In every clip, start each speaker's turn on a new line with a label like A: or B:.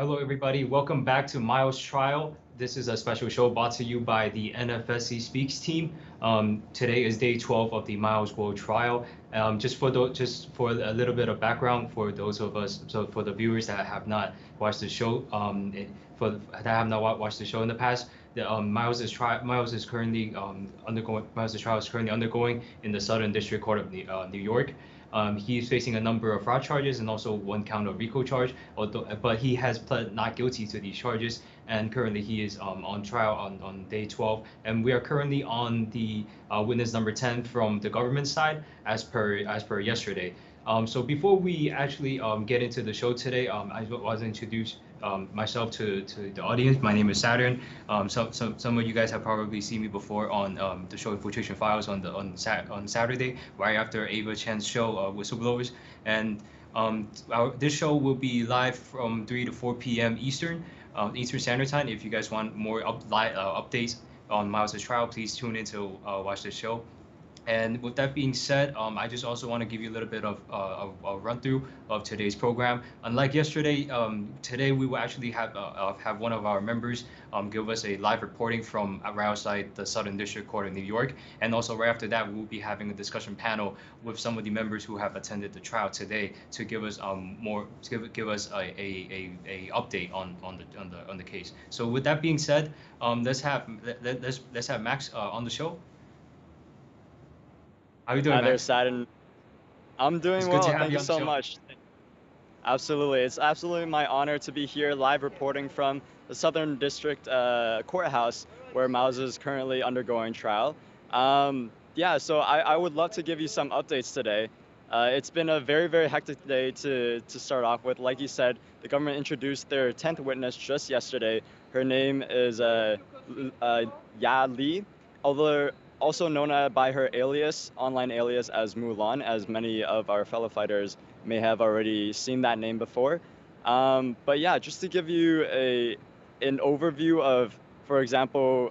A: Hello, everybody. Welcome back to Miles Trial. This is a special show brought to you by the NFSC Speaks team. Today is day 12 of the Miles World Trial. Just for a little bit of background for those of us, so for the viewers that have not watched the show, in the past, Miles' trial is currently undergoing in the Southern District Court of New York. He's facing a number of fraud charges and also one count of RICO charge, but he has pled not guilty to these charges, and currently he is on trial on day 12, and we are currently on the witness number 10 from the government side as per yesterday. So before we actually get into the show today, I want to introduce myself to the audience. My name is Saturn. Some of you guys have probably seen me before on the show Infiltration Files on Saturday, right after Ava Chan's show Whistleblowers. And this show will be live from 3 to 4 p.m. Eastern Standard Time. If you guys want more updates on Miles' trial, please tune in to watch the show. And with that being said, I just also want to give you a little bit of a run through of today's program. Unlike yesterday, today we will actually have one of our members give us a live reporting from right outside the Southern District Court of New York. And also right after that, we'll be having a discussion panel with some of the members who have attended the trial today to give us give us a update on the case. So with that being said, let's have Max on the show. How are you doing,
B: Hi there,
A: Max?
B: Saturn. I'm doing well. Thank you so much. Absolutely. It's absolutely my honor to be here live reporting from the Southern District Courthouse where Miles is currently undergoing trial. So I would love to give you some updates today. It's been a very, very hectic day to start off with. Like you said, the government introduced their 10th witness just yesterday. Her name is Ya Li, although also known by her online alias as Mulan, as many of our fellow fighters may have already seen that name before. But yeah, just to give you an overview of, for example,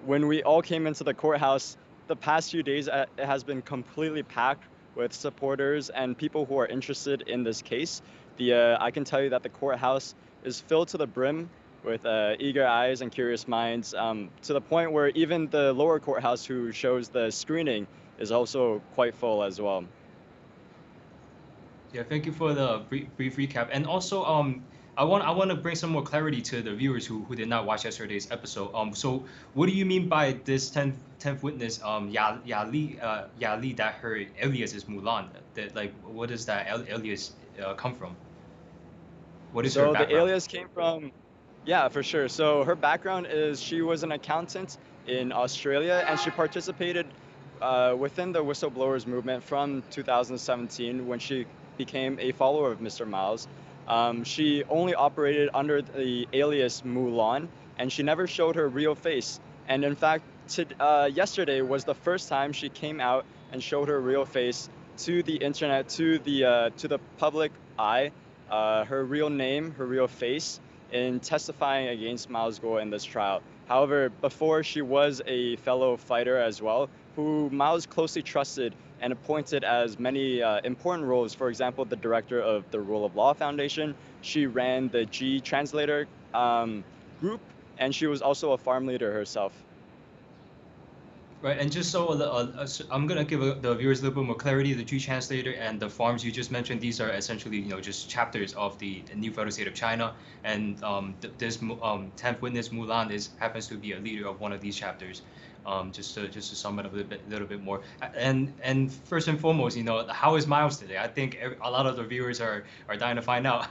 B: when we all came into the courthouse, the past few days it has been completely packed with supporters and people who are interested in this case. I can tell you that the courthouse is filled to the brim with eager eyes and curious minds, to the point where even the lower courthouse, who shows the screening, is also quite full as well.
A: Yeah, thank you for the brief recap. And also, I want to bring some more clarity to the viewers who did not watch yesterday's episode. So what do you mean by this 10th witness, Ya Li, that her alias is Mulan? That, what does that alias come from? What is her background?
B: So the alias came from... Yeah, for sure. So her background is she was an accountant in Australia, and she participated within the whistleblowers movement from 2017 when she became a follower of Mr. Miles. She only operated under the alias Mulan, and she never showed her real face. And in fact, yesterday was the first time she came out and showed her real face to the internet, to the public eye, her real name, her real face, in testifying against Miles Guo in this trial. However, before, she was a fellow fighter as well, who Miles closely trusted and appointed as many important roles. For example, the director of the Rule of Law Foundation. She ran the G Translator group, and she was also a farm leader herself.
A: Right, and just so I'm gonna give the viewers a little bit more clarity. The G Translator and the farms you just mentioned, these are essentially just chapters of the new federal state of China, and this 10th witness Mulan happens to be a leader of one of these chapters. Just to sum it up a little bit more, and first and foremost, how is Miles today? I think a lot of the viewers are dying to find out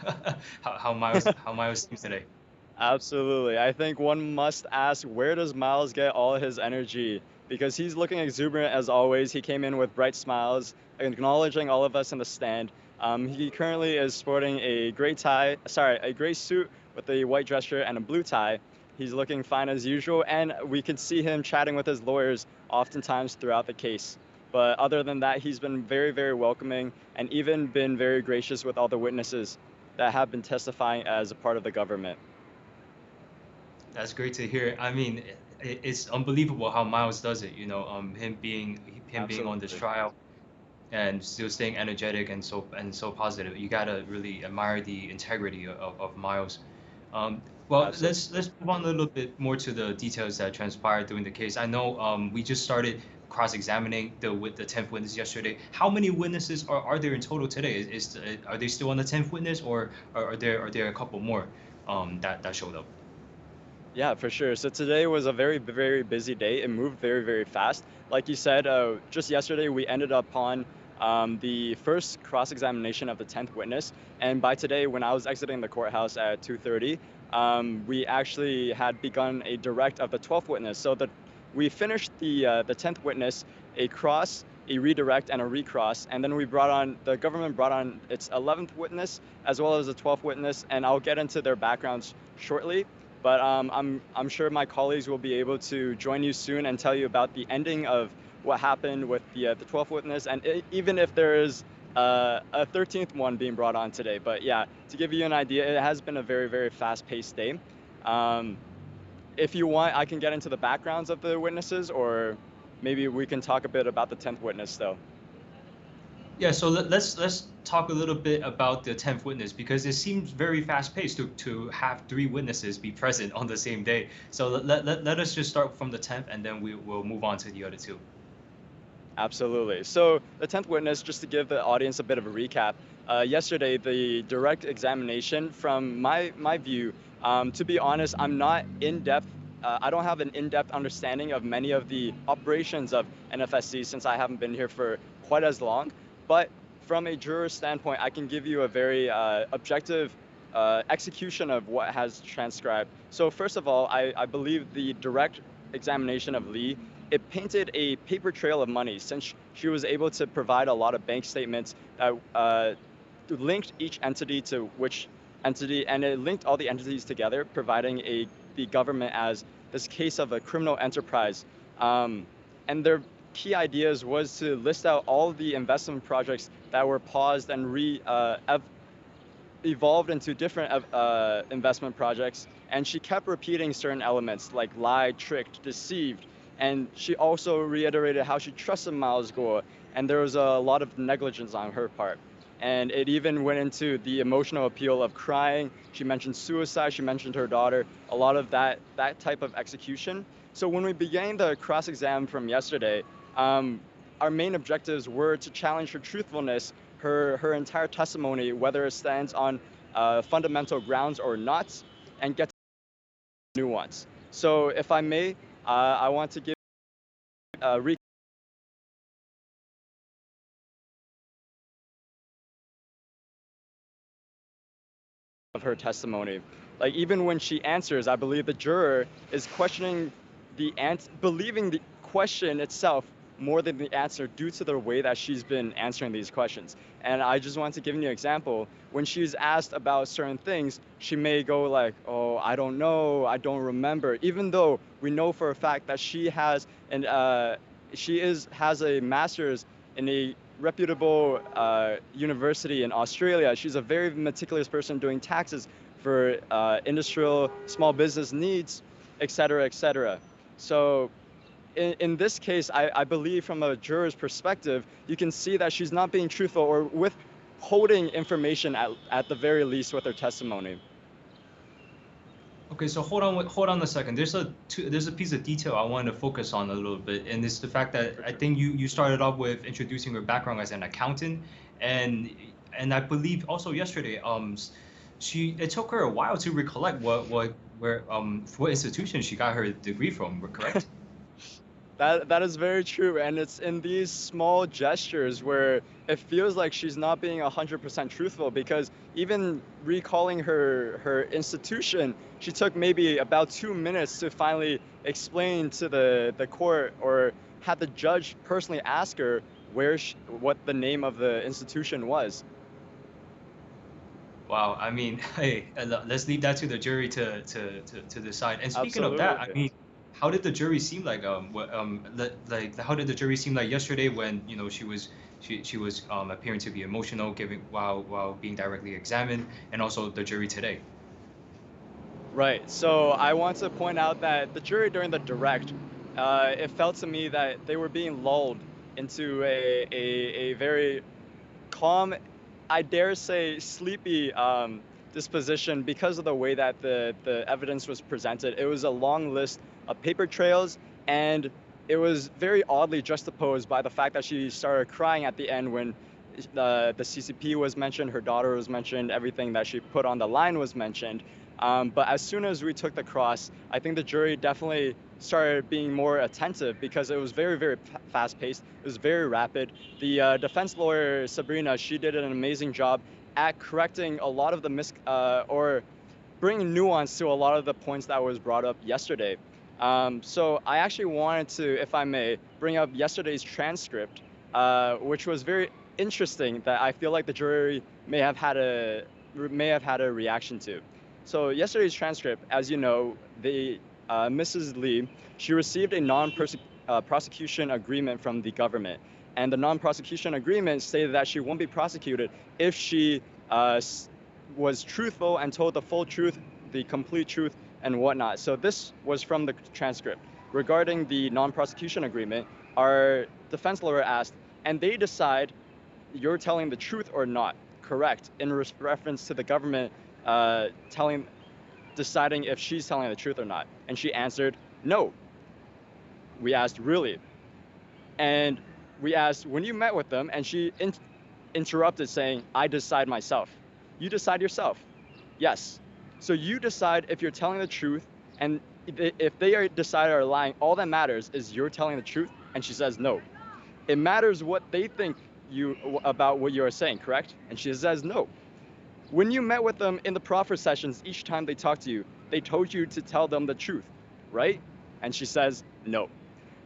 A: how Miles seems today.
B: Absolutely. I think one must ask, where does Miles get all his energy? Because he's looking exuberant as always. He came in with bright smiles, acknowledging all of us in the stand. He currently is sporting a gray suit with a white dress shirt and a blue tie. He's looking fine as usual, and we could see him chatting with his lawyers oftentimes throughout the case. But other than that, he's been very, very welcoming, and even been very gracious with all the witnesses that have been testifying as a part of the government.
A: That's great to hear. I mean, it's unbelievable how Miles does it. Him being on this trial, and still staying energetic and so positive. You gotta really admire the integrity of Miles. Well,
B: Absolutely.
A: let's move on a little bit more to the details that transpired during the case. I know we just started cross-examining the 10th witness yesterday. How many witnesses are there in total today? Are they still on the 10th witness, or are there a couple more that showed up?
B: Yeah, for sure. So today was a very, very busy day. It moved very, very fast. Like you said, just yesterday we ended up on the first cross-examination of the 10th witness. And by today, when I was exiting the courthouse at 2:30, we actually had begun a direct of the 12th witness. So we finished the 10th witness, a cross, a redirect, and a recross. And then the government brought on its 11th witness as well as the 12th witness. And I'll get into their backgrounds shortly. But I'm sure my colleagues will be able to join you soon and tell you about the ending of what happened with the 12th witness, and even if there is a 13th one being brought on today. But yeah, to give you an idea, it has been a very, very fast-paced day. If you want, I can get into the backgrounds of the witnesses, or maybe we can talk a bit about the 10th witness though.
A: Yeah, so let's talk a little bit about the 10th witness, because it seems very fast-paced to have 3 witnesses be present on the same day. So let us just start from the 10th, and then we'll move on to the other 2.
B: Absolutely. So the 10th witness, just to give the audience a bit of a recap, yesterday the direct examination, from my view, to be honest, I'm not in-depth. I don't have an in-depth understanding of many of the operations of NFSC since I haven't been here for quite as long. But from a juror standpoint, I can give you a very objective execution of what has transcribed. So first of all, I believe the direct examination of Lee, it painted a paper trail of money, since she was able to provide a lot of bank statements that linked each entity to which entity, and it linked all the entities together, providing the government as this case of a criminal enterprise. And their key ideas was to list out all the investment projects that were paused and evolved into different investment projects. And she kept repeating certain elements like lied, tricked, deceived. And she also reiterated how she trusted Miles Gore, and there was a lot of negligence on her part. And it even went into the emotional appeal of crying. She mentioned suicide, she mentioned her daughter, a lot of that type of execution. So when we began the cross-exam from yesterday, our main objectives were to challenge her truthfulness, her entire testimony, whether it stands on fundamental grounds or not, and get to nuance. So if I may, I want to give a recap of her testimony. Like, even when she answers, I believe the juror is questioning believing the question itself more than the answer, due to the way that she's been answering these questions. And I just want to give you an example. When she's asked about certain things, she may go like, oh, I don't know, I don't remember, even though we know for a fact that she has has a master's in a reputable university in Australia. She's a very meticulous person doing taxes for industrial small business needs, etc., etc. So in this case, I believe from a juror's perspective, you can see that she's not being truthful or withholding information at the very least with her testimony.
A: Okay, so hold on a second. There's a piece of detail I wanted to focus on a little bit, and it's the fact that I think you started off with introducing her background as an accountant, and I believe also yesterday, it took her a while to recollect what institution she got her degree from. Correct?
B: That is very true, and it's in these small gestures where it feels like she's not being 100% truthful, because even recalling her institution, she took maybe about 2 minutes to finally explain to the court, or had the judge personally ask her what the name of the institution was.
A: Wow, I mean, hey, let's leave that to the jury to decide. And speaking of that, I mean, how did the jury seem like? How did the jury seem like yesterday when she was appearing to be emotional, while being directly examined, and also the jury today?
B: Right. So I want to point out that the jury during the direct, it felt to me that they were being lulled into a very calm, I dare say sleepy disposition because of the way that the evidence was presented. It was a long list of paper trails, and it was very oddly juxtaposed by the fact that she started crying at the end when the CCP was mentioned, her daughter was mentioned, everything that she put on the line was mentioned. But as soon as we took the cross, I think the jury definitely started being more attentive because it was very, very fast-paced. It was very rapid. The defense lawyer, Sabrina, she did an amazing job at correcting a lot of the or bringing nuance to a lot of the points that was brought up yesterday. So I actually wanted to, if I may, bring up yesterday's transcript, which was very interesting that I feel like the jury may have had a reaction to. So yesterday's transcript, as you know, Mrs. Lee, she received a non-prosecution agreement from the government. And the non-prosecution agreement stated that she won't be prosecuted if she was truthful and told the full truth, the complete truth, and whatnot. So this was from the transcript. Regarding the non-prosecution agreement, our defense lawyer asked, and they decide you're telling the truth or not, correct, in reference to the government deciding if she's telling the truth or not. And she answered, no. We asked, really? And we asked, when you met with them, and she interrupted saying, I decide myself. You decide yourself. Yes. So you decide if you're telling the truth, and if they decide are lying, all that matters is you're telling the truth, and she says no. It matters what they think about what you are saying, correct? And she says no. When you met with them in the proffer sessions, each time they talked to you, they told you to tell them the truth, right? And she says no.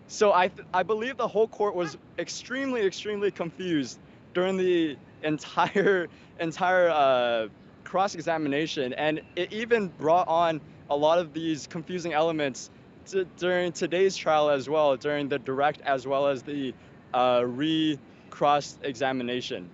B: So I believe the whole court was extremely, extremely confused during the entire cross-examination, and it even brought on a lot of these confusing elements during today's trial as well, during the direct as well as the cross-examination.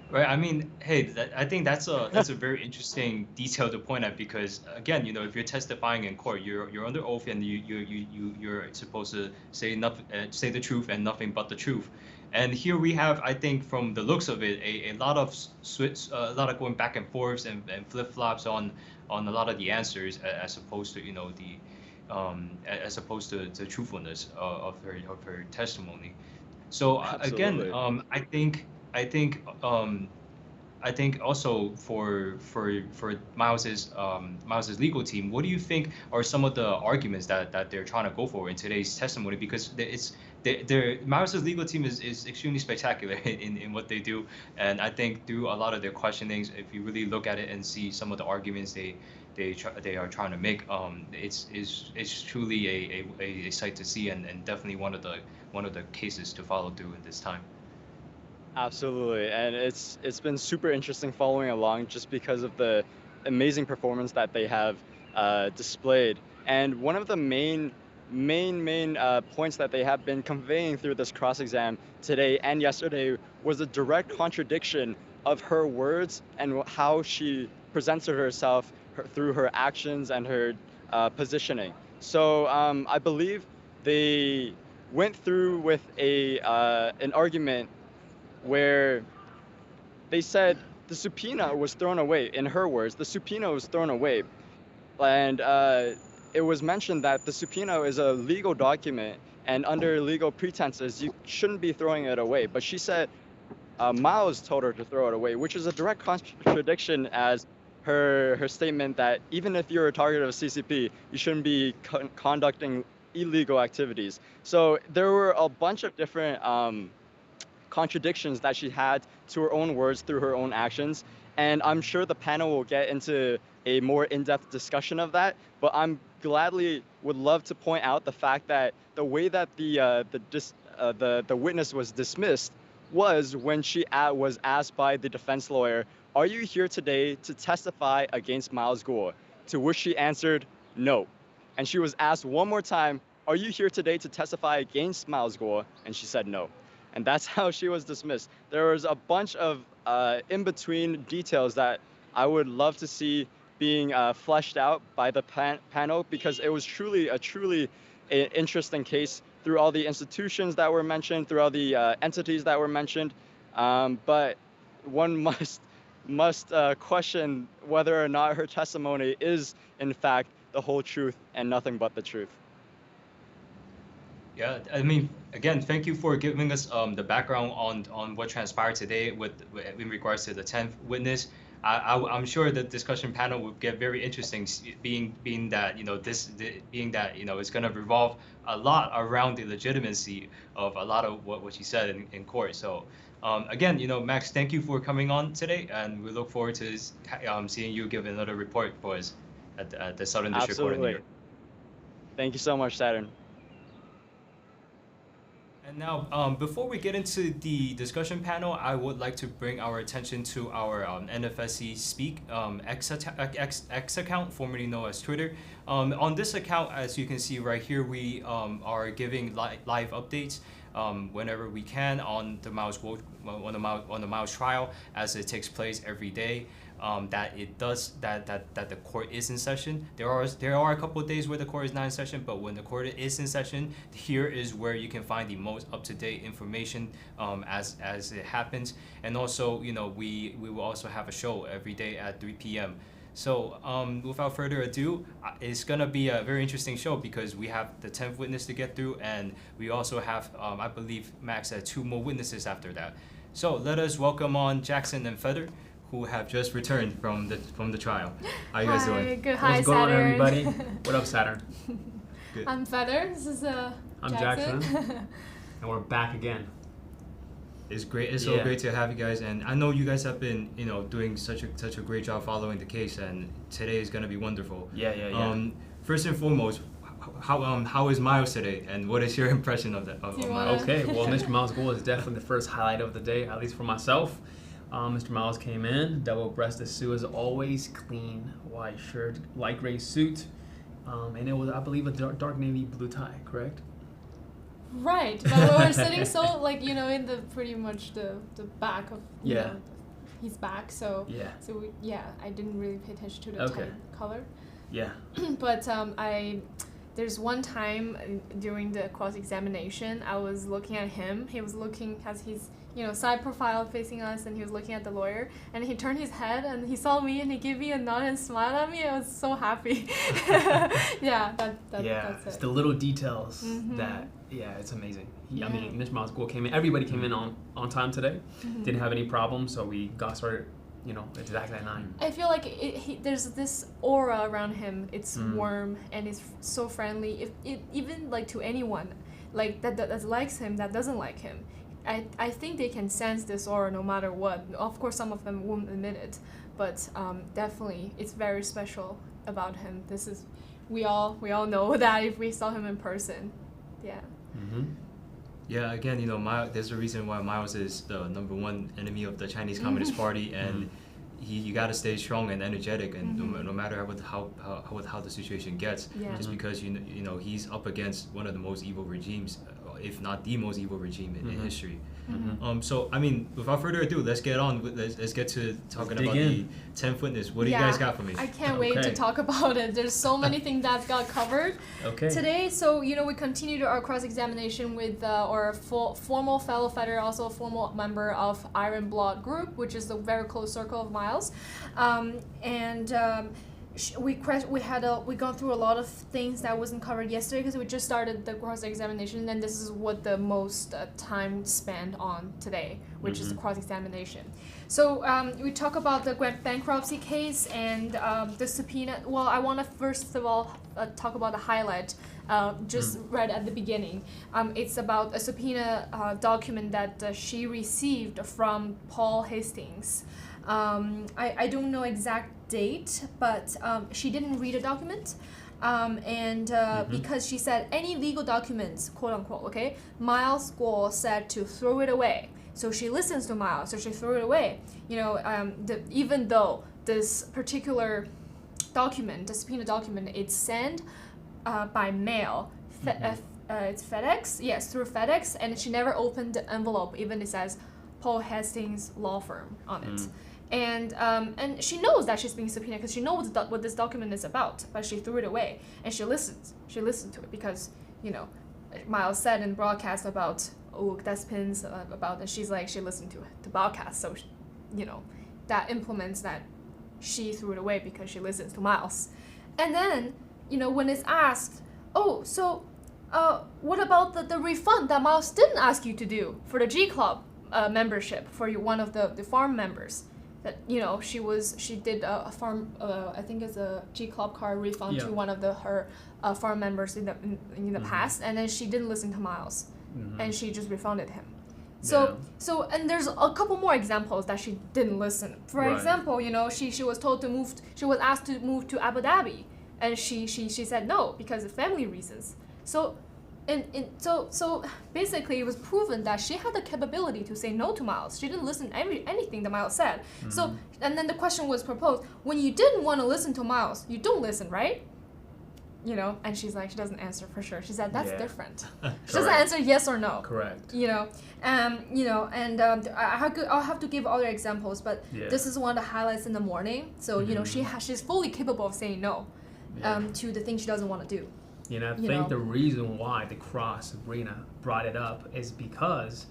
A: Right. I mean, hey, I think that's a very interesting detail to point at because again, you know, if you're testifying in court, you're under oath and you're supposed to say the truth and nothing but the truth. And here we have, I think, from the looks of it, a lot of going back and forths and flip-flops on a lot of the answers as opposed to, you know, as opposed to the truthfulness of her testimony. So again, I think also for Miles's legal team, what do you think are some of the arguments that they're trying to go for in today's testimony? Because Miles's legal team is extremely spectacular in what they do, and I think through a lot of their questionings, if you really look at it and see some of the arguments they are trying to make, it's truly a sight to see and definitely one of the cases to follow through in this time.
B: Absolutely, and it's been super interesting following along just because of the amazing performance that they have displayed. And one of the main points that they have been conveying through this cross-exam today and yesterday was a direct contradiction of her words and how she presented herself through her actions and her positioning. So I believe they went through with an argument where they said the subpoena was thrown away. In her words, the subpoena was thrown away. And it was mentioned that the subpoena is a legal document, and under legal pretenses, you shouldn't be throwing it away. But she said Miles told her to throw it away, which is a direct contradiction as her statement that even if you're a target of CCP, you shouldn't be conducting illegal activities. So there were a bunch of different contradictions that she had to her own words through her own actions, and I'm sure the panel will get into a more in-depth discussion of that, but I'm gladly would love to point out the fact that the way that the witness was dismissed was when she was asked by the defense lawyer, are you here today to testify against Miles Gore? To which she answered no. And she was asked one more time, are you here today to testify against Miles Gore? And she said no. And that's how she was dismissed. There was a bunch of in-between details that I would love to see being fleshed out by the panel, because it was truly interesting case through all the institutions that were mentioned, through all the entities that were mentioned. But one must question whether or not her testimony is, in fact, the whole truth and nothing but the truth.
A: Yeah, I mean, again, thank you for giving us the background on what transpired today in regards to the 10th witness. I'm sure the discussion panel would get very interesting, being that it's going to revolve a lot around the legitimacy of a lot of what she said in court. So again, Max, thank you for coming on today, and we look forward to seeing you give another report for us at the Southern District Court of New York.
B: Thank you so much, Saturn.
A: And now, before we get into the discussion panel, I would like to bring our attention to our NFSC Speak X account, formerly known as Twitter. On this account, as you can see right here, we are giving live updates whenever we can on the Miles trial, as it takes place every day. That the court is in session. There are a couple of days where the court is not in session, but when the court is in session, here is where you can find the most up-to-date information as it happens. And also, we will also have a show every day at 3 p.m. So without further ado, it's gonna be a very interesting show because we have the 10th witness to get through, and we also have, I believe, Max had 2 more witnesses after that. So let us welcome on Jackson and Feather, who have just returned from the trial. How you guys doing?
C: Good. Hi,
D: What's going on,
C: Saturn.
D: everybody? What up, Saturn?
A: Good.
C: I'm Feather. This is
D: I'm Jackson. And we're back again.
A: It's great. It's so great to have you guys, and I know you guys have been, doing such a great job following the case, and today is gonna be wonderful.
D: Yeah.
A: First and foremost, how is Miles today, and what is your impression of Miles?
D: Okay, well, Mr. Miles' goal is definitely the first highlight of the day, at least for myself. Mr. Miles came in, double-breasted suit as always, clean white shirt, light gray suit, and it was, I believe, a dark navy blue tie, correct?
C: Right, but we were sitting so in the pretty much the back of his back, so I didn't really pay attention to the tie color.
D: Yeah.
C: But there's one time during the cross-examination, I was looking at him. He was looking at his side profile facing us, and he was looking at the lawyer, and he turned his head and he saw me and he gave me a nod and smiled at me. I was so happy. That's
D: it's
C: it.
D: the little details that, it's amazing. I mean, Mr. Miles' goal came in, everybody came in on time today, didn't have any problems, so we got started, exactly at 9.
C: I feel like there's this aura around him. It's warm and it's so friendly. Even to anyone that likes him, that doesn't like him, I think they can sense this aura no matter what. Of course, some of them won't admit it, but definitely it's very special about him. We all know that if we saw him in person. Yeah.
A: Yeah, again, there's a reason why Miles is the #1 enemy of the Chinese Communist Party, and you got to stay strong and energetic, and no matter how the situation gets, just because he's up against one of the most evil regimes, if not the most evil regime in history. So I mean, without further ado, let's get to talking about the 10th witness. What do you guys got for me?
C: I can't wait to talk about it. There's so many things that got covered today. So we continued our cross-examination with our former fellow Feather, also a former member of Iron Blood Group, which is a very close circle of Miles, we gone through a lot of things that wasn't covered yesterday because we just started the cross-examination, and this is what the most time spent on today, which is the cross-examination. So we talk about the bankruptcy case and the subpoena. Well, I want to first of all talk about the highlight just right at the beginning. It's about a subpoena document that she received from Paul Hastings. I don't know exact date, but she didn't read a document, because she said any legal documents, quote unquote, Miles Guo said to throw it away. So she listens to Miles, so she threw it away. Even though this particular document, the subpoena document, it's sent by mail. It's FedEx, yes, through FedEx, and she never opened the envelope. Even it says Paul Hastings Law Firm on it. And she knows that she's being subpoenaed because she knows what this document is about, but she threw it away, and she listened to it because Miles said in the broadcast about death pins about, and she's like, she listened to the broadcast, so that implements that she threw it away because she listens to Miles. And then when it's asked, what about the refund that Miles didn't ask you to do for the G Club membership for one of the farm members? That she did a farm, I think it's a G Club card refund to one of her farm members in the past, and then she didn't listen to Miles, and she just refunded him. So and there's a couple more examples that she didn't listen. For example, she was told to move. She was asked to move to Abu Dhabi, and she said no because of family reasons. So basically, it was proven that she had the capability to say no to Miles. She didn't listen to anything that Miles said. So, and then the question was proposed: when you didn't want to listen to Miles, you don't listen, right? And she's like, she doesn't answer for sure. She said that's different. She doesn't answer yes or no.
D: Correct.
C: I'll have to give other examples, but this is one of the highlights in the morning. So she's fully capable of saying no to the thing she doesn't want to do.
D: I think the reason why the Cross Sabrina brought it up is because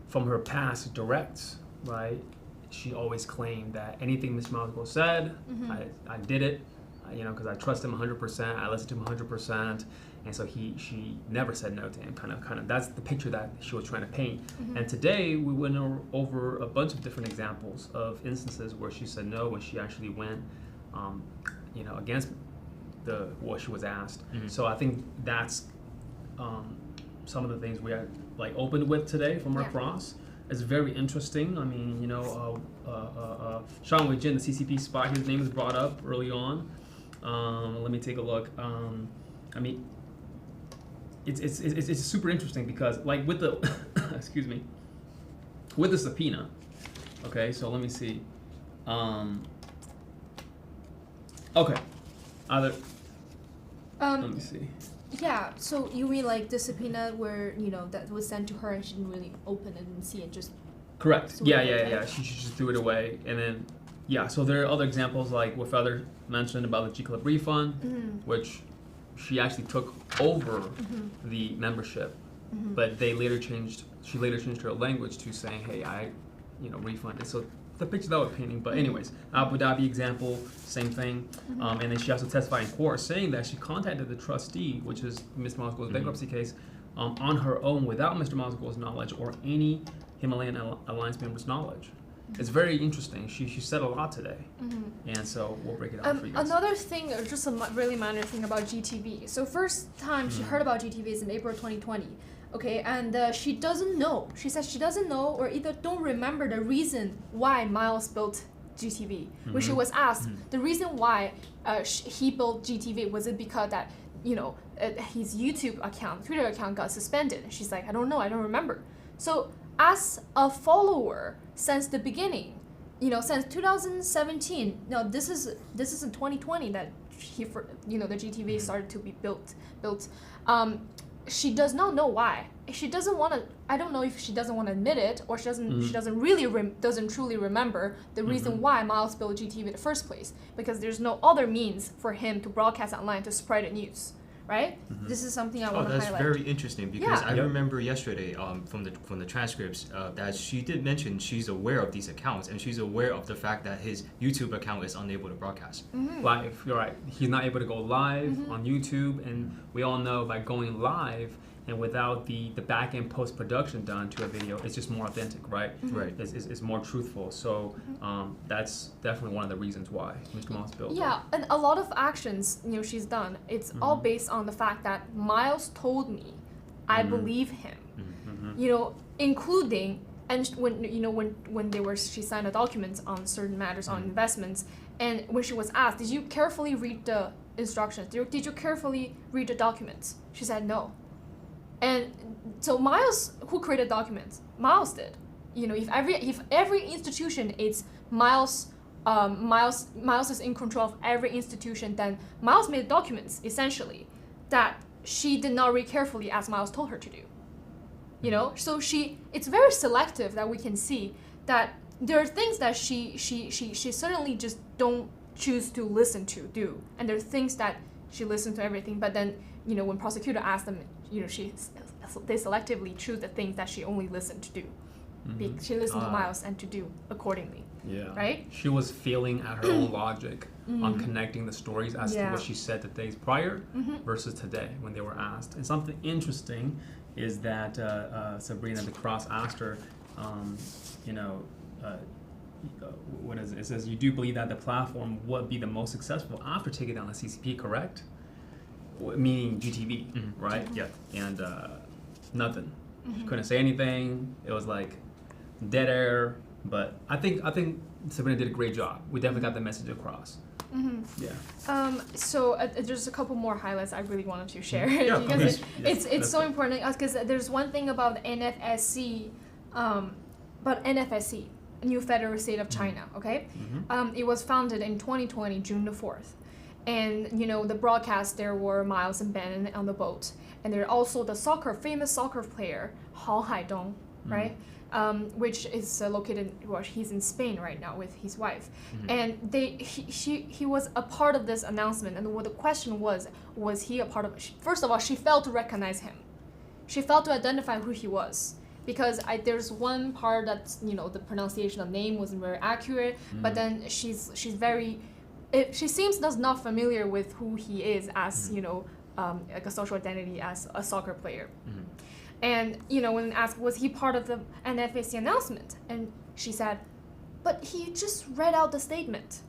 D: from her past directs, right, she always claimed that anything Mr. Miles said, I did it, because I trust him 100%, I listened to him 100%, and so she never said no to him, kind of, that's the picture that she was trying to paint. And today we went over a bunch of different examples of instances where she said no when she actually went, against what she was asked. So I think that's some of the things we are opened with today from our cross. It's very interesting. I mean, Sean Wei Jin, the CCP spy, his name was brought up early on. Let me take a look. I mean, it's super interesting because with the excuse me, with the subpoena. Okay, so let me see. Okay. Let me see.
C: Yeah, so you mean the subpoena where, that was sent to her and she didn't really open it and see it, just...
D: Correct. Yeah. She just threw it away. And then, so there are other examples with other mentioned about the G Club refund, which she actually took over the membership, but she later changed her language to saying, hey, I, refund it. So the picture that was painting, but anyways, Abu Dhabi example, same thing. And then she also testified in court saying that she contacted the trustee, which is Mr. Miles' bankruptcy case, on her own without Mr. Miles' knowledge or any Himalayan Alliance members' knowledge. It's very interesting. She said a lot today, and so we'll break it down for you guys.
C: Another thing, or just a really minor thing about GTV. So first time she heard about GTV is in April 2020. Okay, and she doesn't know. She says she doesn't know or either don't remember the reason why Miles built GTV. When she was asked the reason why he built GTV, was it because that his YouTube account, Twitter account got suspended? She's like, I don't know, I don't remember. So as a follower since the beginning, since 2017, this is in 2020 that the GTV started to be built. She does not know why. She doesn't want to. I don't know if she doesn't want to admit it, or she doesn't really doesn't truly remember the reason why Miles built GTV in the first place. Because there's no other means for him to broadcast online to spread the news, right? This is something I want to highlight.
A: That's very interesting because I remember yesterday from the transcripts that she did mention she's aware of these accounts and she's aware of the fact that his YouTube account is unable to broadcast.
D: Live, you're right. He's not able to go live on YouTube, and we all know by going live and without the back end post production done to a video, it's just more authentic, right?
A: Right.
D: It's more truthful. So that's definitely one of the reasons why Mr. Miles built.
C: Yeah, and a lot of actions she's done. It's all based on the fact that Miles told me, I believe him. Including and when she signed the documents on certain matters on investments, and when she was asked, did you carefully read the instructions? Did you carefully read the documents? She said no. And so Miles, who created documents? Miles did. If every institution is Miles is in control of every institution, then Miles made documents essentially that she did not read carefully as Miles told her to do. So it's very selective that we can see that there are things that she certainly just don't choose to listen to do, and there are things that She listened to everything, but then, when prosecutor asked them, they selectively choose the things that she only listened to do. She listened to Miles and to do accordingly.
D: Yeah.
C: Right?
D: She was failing at her own logic on connecting the stories as to what she said the days prior versus today when they were asked. And something interesting is that Sabrina the Cross asked her, what is it? It says, you do believe that the platform would be the most successful after taking down the CCP, correct? Meaning GTV, right?
A: Yeah.
D: And nothing. She couldn't say anything. It was like dead air. But I think Sabrina did a great job. We definitely got the message across. Yeah.
C: So there's a couple more highlights I really wanted to share
D: because
C: it's so important because there's one thing about NFSC, New Federal State of China. Okay, it was founded in 2020, June the 4th, and the broadcast there were Miles and Ben on the boat, and there also the famous soccer player Hao Haidong, right? Which is located. Well, he's in Spain right now with his wife, and he was a part of this announcement. And what the question was he a part of it? First of all, she failed to recognize him. She failed to identify who he was because there's one part that the pronunciation of name wasn't very accurate. But then she's very. She seems not familiar with who he is as like a social identity as a soccer player. And, when asked, was he part of the NFSC announcement? And she said, but he just read out the statement.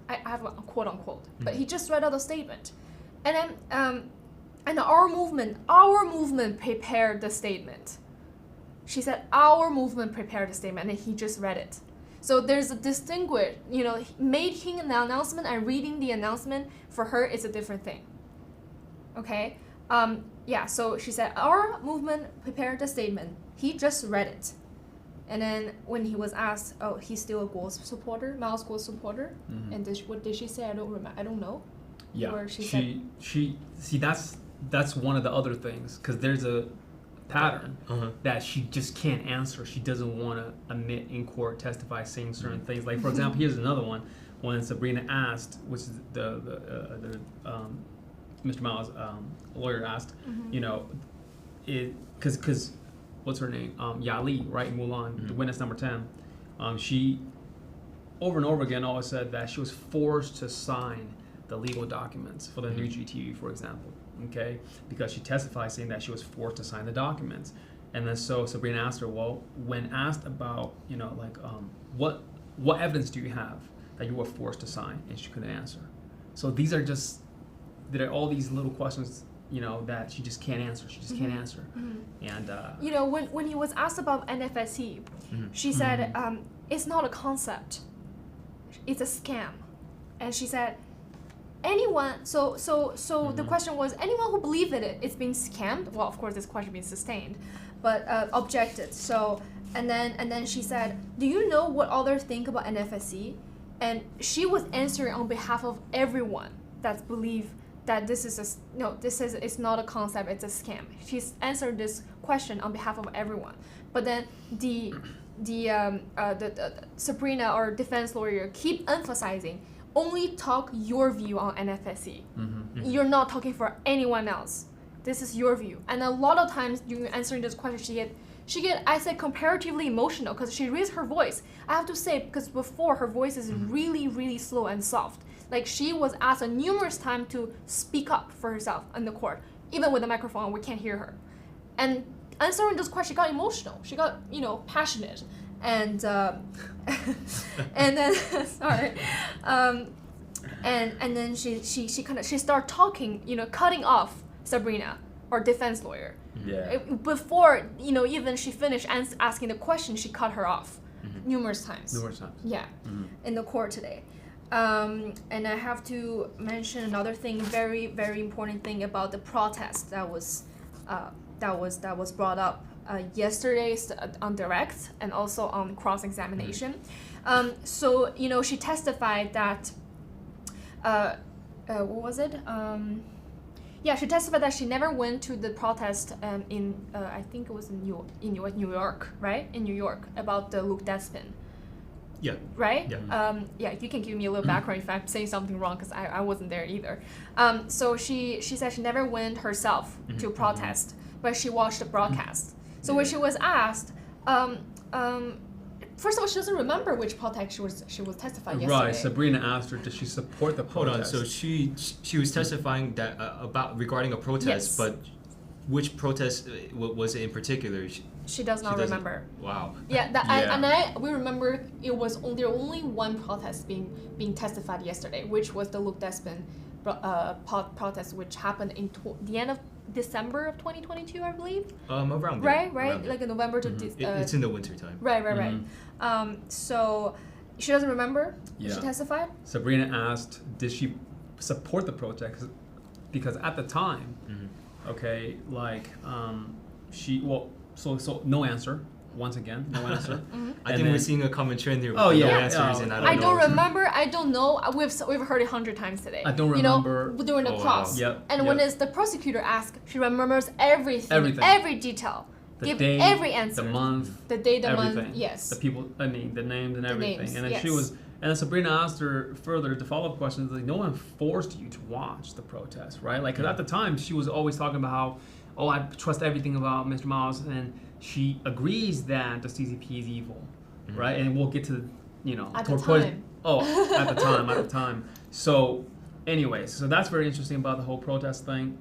C: I have a quote unquote, but he just read out the statement. And then, and our movement prepared the statement. She said, our movement prepared the statement, and he just read it. So there's a distinguish, making an announcement and reading the announcement, for her, is a different thing. Okay? So she said, our movement prepared the statement. He just read it. And then when he was asked, oh, he's still a Miles Guo supporter? And what did she say? I don't remember. I don't know.
D: Yeah,
C: or
D: she that's one of the other things, because there's a pattern that she just can't answer. She doesn't want to admit in court, testify, saying certain things. Like, for example, here's another one. When Sabrina asked, which is the Mr. Miles' lawyer asked, because what's her name? Yali, right? Mulan, the witness number 10. She over and over again always said that she was forced to sign the legal documents for the new GTV, for example. Okay, because she testified saying that she was forced to sign the documents, and then so Sabrina asked her, well, when asked about what evidence do you have that you were forced to sign, and she couldn't answer. So there are all these little questions, that she just can't answer. She just can't answer. And
C: when he was asked about NFSC, she said, it's not a concept, it's a scam. And she said, anyone, so the question was, anyone who believed in it's being scammed. Well, of course, this question being sustained, but objected. So, and then she said, do you know what others think about NFSC? And she was answering on behalf of everyone that believe that it's not a concept, it's a scam. She's answered this question on behalf of everyone. But then the Sabrina or defense lawyer keep emphasizing, only talk your view on NFSC. You're not talking for anyone else. This is your view. And a lot of times during answering this question, she get I said comparatively emotional because she raised her voice. I have to say, because before her voice is really, really slow and soft. Like, she was asked numerous times to speak up for herself in the court. Even with the microphone, we can't hear her. And answering this question, she got emotional. She got, passionate. And and then sorry, and then she started talking, cutting off Sabrina, or defense lawyer.
D: Yeah.
C: Before even she finished asking the question, she cut her off numerous times. Yeah, in the court today. And I have to mention another thing, very, very important thing about the protest that was brought up yesterday on direct and also on cross-examination. So she testified that what was it? She testified that she never went to the protest in I think it was in New York, right? In New York, about the Luke Despin.
A: Yeah.
C: Right?
A: Yeah.
C: You can give me a little background if I'm saying something wrong because I wasn't there either. So she said she never went herself to protest, but she watched the broadcast. So when she was asked, first of all, she doesn't remember which protest she was testifying yesterday.
D: Right. Sabrina asked her, does she support the protest?
A: Hold on. So she was testifying that regarding a protest,
C: Yes.
A: but which protest was it in particular?
C: She does not remember.
A: Wow.
C: Yeah, we remember there was only one protest being testified yesterday, which was the Luke Despin protest, which happened in the end of December of 2022, I believe.
A: Around there.
C: Right. Like in November to
A: it's in the winter time.
C: Right. So she doesn't remember.
D: Yeah.
C: She testified.
D: Sabrina asked, did she support the protest? Because at the time, okay, like so no answer. Once again, no answer.
A: I think we're seeing a common trend here with
D: no
A: answers, and I don't know.
C: Remember. I don't know. We've heard it 100 times today.
D: I don't remember.
C: During the cross.
D: Wow.
C: And when it's the prosecutor asks, she remembers everything. Every detail.
D: The day,
C: every answer.
D: the month,
C: the day, the
D: everything.
C: month. Yes.
D: The people. I mean, the names and everything.
C: Names,
D: and then
C: yes.
D: And then Sabrina asked her further the follow-up questions. Like, no one forced you to watch the protest, right? Like, because at the time she was always talking about how, I trust everything about Mr. Miles, and she agrees that the CCP is evil, right? And we'll get to,
C: at the time.
D: At the time. So, anyways, so that's very interesting about the whole protest thing.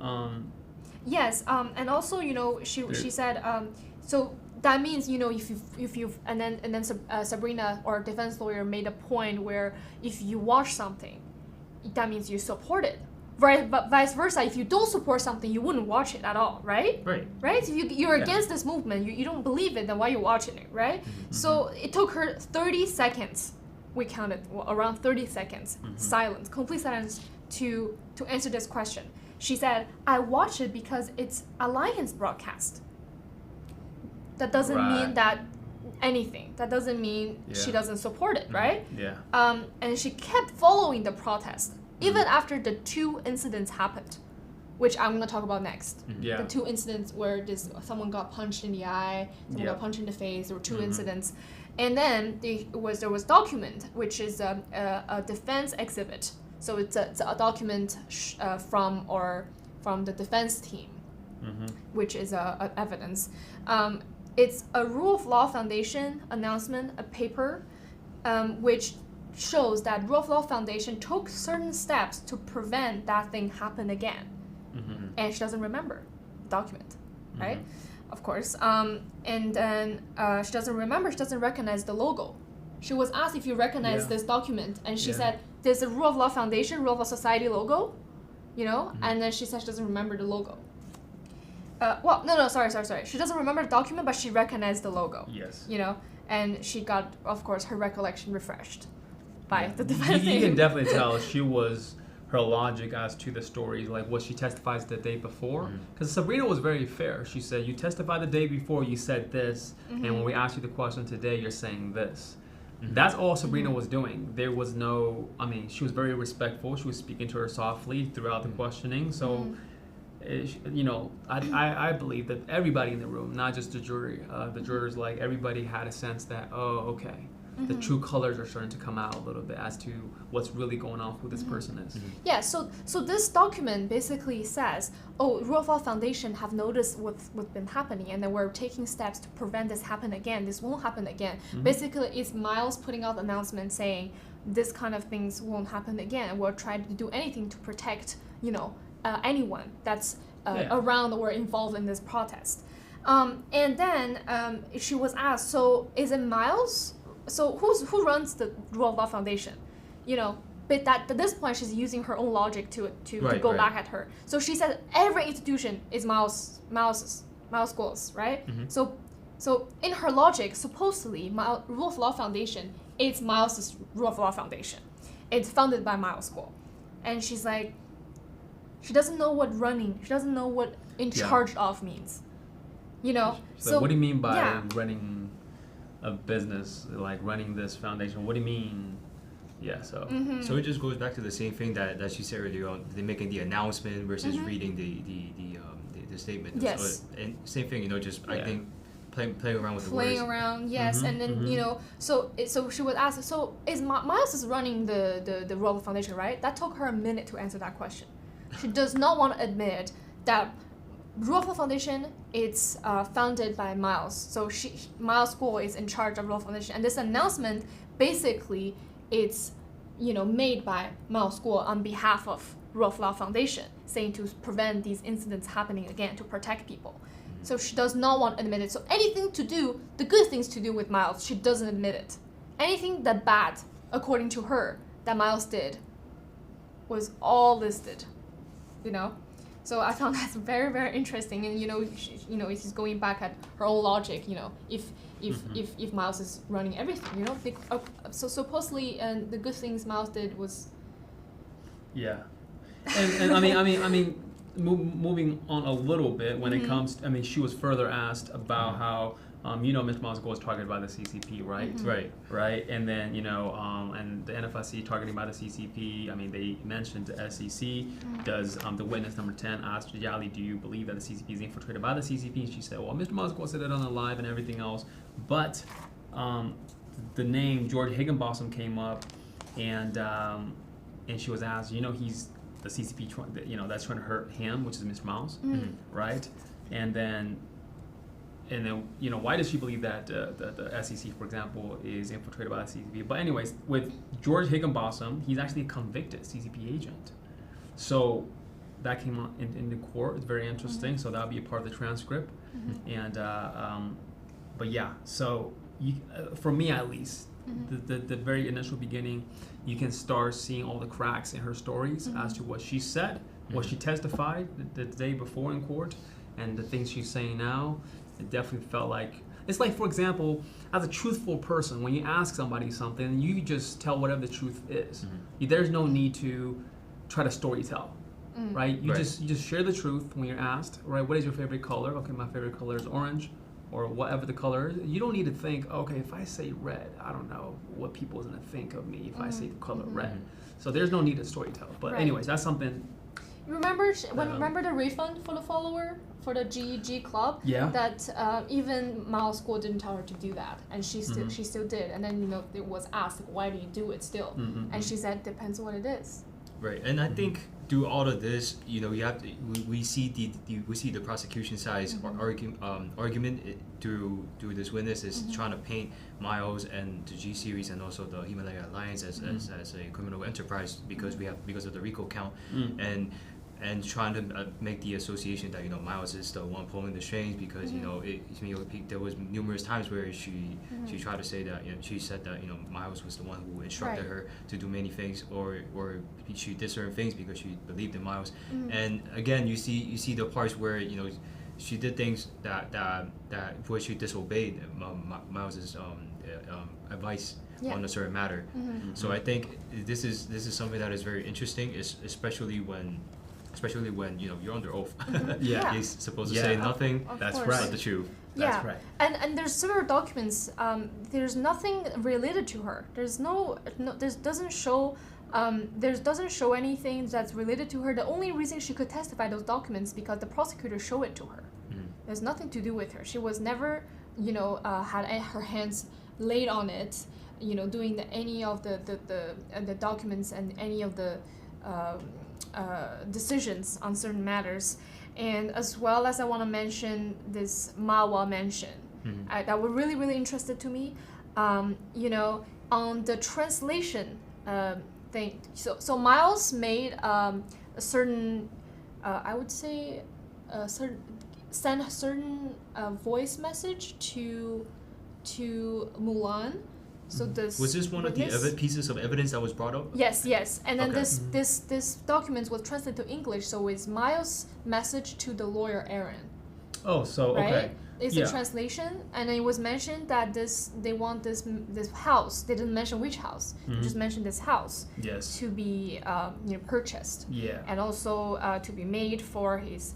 C: Yes, and also, she said, so that means, if you've and then Sabrina, or defense lawyer, made a point where if you watch something, that means you support it. Right, but vice versa, if you don't support something, you wouldn't watch it at all, right? Right? If you're against this movement, you don't believe it, then why are you watching it, right? So it took her 30 seconds, we counted around 30 seconds, silence, complete silence, to answer this question. She said, I watch it because it's Alliance broadcast. That doesn't mean that anything. That doesn't mean she doesn't support it, right?
D: Yeah.
C: And she kept following the protest. Even after the 2 incidents happened, which I'm gonna talk about next. The 2 incidents where someone got punched in the eye, someone got punched in the face. There were 2 incidents, and then there was document, which is a defense exhibit. So it's a document from the defense team, which is evidence. It's a Rule of Law Foundation announcement, a paper, which shows that Rule of Law Foundation took certain steps to prevent that thing happen again. And she doesn't remember the document, right? Of course. And then she doesn't remember, she doesn't recognize the logo. She was asked if you recognize this document, and she said, there's a Rule of Law Foundation, Rule of Law Society logo, and then she said she doesn't remember the logo. Sorry. She doesn't remember the document, but she recognized the logo.
D: Yes.
C: And she got, of course, her recollection refreshed by the defense.
D: You can definitely tell her logic as to the stories, like what she testifies the day before. Because Sabrina was very fair. She said, you testified the day before, you said this, and when we asked you the question today, you're saying this. That's all Sabrina was doing. There was no, she was very respectful. She was speaking to her softly throughout the questioning. So, I believe that everybody in the room, not just the jury, the jurors, like everybody had a sense that, okay, the true colors are starting to come out a little bit as to what's really going on, who this person is.
C: Yeah, so this document basically says, Rule of Law Foundation have noticed what's been happening, and then we're taking steps to prevent this happen again. This won't happen again. Basically, it's Miles putting out an announcement saying this kind of things won't happen again. We're trying to do anything to protect, anyone that's around or involved in this protest. And then she was asked, so is it Miles? So who runs the Rule of Law Foundation? But at this point she's using her own logic to go back at her. So she said every institution is Miles School's, right? So in her logic, supposedly Rule of Law Foundation is Miles' Rule of Law Foundation. It's founded by Miles School, and she's like, she doesn't know what running. She doesn't know what in charge of means.
D: So what do you mean by running a business, like running this foundation? What do you mean? So
A: it just goes back to the same thing that she said earlier on. They're making the announcement versus reading the statement.
C: Yes.
A: So, and same thing, I think playing around with the words.
C: Playing around, yes, and then so she was asked. So Miles is running the Rockefeller Foundation, right? That took her a minute to answer that question. She does not want to admit that Rockefeller Foundation it's founded by Miles. So Miles School is in charge of Rockefeller Foundation, and this announcement basically it's made by Miles School on behalf of Rockefeller Foundation, saying to prevent these incidents happening again, to protect people. So she does not want to admit it. So anything to do, the good things to do with Miles, she doesn't admit it. Anything that bad, according to her, that Miles did, was all listed. So I found that very, very interesting. And she's going back at her own logic. If Miles is running everything, so supposedly, and the good things Miles did was.
D: Yeah, and I mean. Moving on a little bit when it comes to, she was further asked about how Mr. Miles was targeted by the CCP, right? Right. And then and the NFSC targeting by the CCP. They mentioned the SEC. Does the witness number 10 asked Yali, do you believe that the CCP is infiltrated by the CCP? And she said, well, Mr. Miles said it on the live and everything else, but the name George Higginbotham came up, and she was asked, he's the CCP, that's trying to hurt him, which is Mr. Miles, right? And then, why does she believe that the SEC, for example, is infiltrated by the CCP? But anyways, with George Higginbotham, he's actually a convicted CCP agent. So that came out in the court. It's very interesting. So that'll be a part of the transcript. And but yeah, so for me at least, the very initial beginning, you can start seeing all the cracks in her stories as to what she said, what she testified the day before in court, and the things she's saying now. It definitely felt like, it's like, for example, as a truthful person, when you ask somebody something, you just tell whatever the truth is. There's no need to try to storytell, right? You just share the truth when you're asked, right? What is your favorite color? Okay, my favorite color is orange. Or whatever the color is. You don't need to think, okay, if I say red, I don't know what people are going to think of me if I say the color red. So there's no need to storytell. But anyways, that's something.
C: Remember the refund for the follower for the GEG club?
D: Yeah.
C: That even Miles School didn't tell her to do that, and she still did. And then it was asked, why do you do it still? And she said, depends on what it is.
A: Right, and I think through all of this, you have to, we see the prosecution side's argument through this witness is trying to paint Miles and the G series and also the Himalaya Alliance as a criminal enterprise because of the RICO count and trying to make the association that Miles is the one pulling the strings because there was numerous times where she tried to say that she said that Miles was the one who instructed her to do many things or she did certain things because she believed in Miles, and again you see the parts where she did things that where she disobeyed Miles's advice on a certain matter. So I think this is something that is very interesting, especially when you're under oath. You're supposed to say nothing but the truth.
C: That's right. And there's several documents. There's nothing related to her. There's doesn't show anything that's related to her. The only reason she could testify those documents because the prosecutor showed it to her. There's nothing to do with her. She was never had her hands laid on it. Doing any of the documents and any of the decisions on certain matters, and as well as I want to mention this Mawa mention that were really, really interested to me. On the translation thing. So Miles made a certain, I would say, send a certain voice message to Mulan. So
A: was this one of the pieces of evidence that was brought up?
C: Yes. And then this document was translated to English, so it's Miles' message to the lawyer Aaron.
D: Oh, so
C: right?
D: Okay.
C: It's a translation, and it was mentioned that they want this house. They didn't mention which house. They just mentioned this house to be purchased.
D: Yeah.
C: And also to be made for his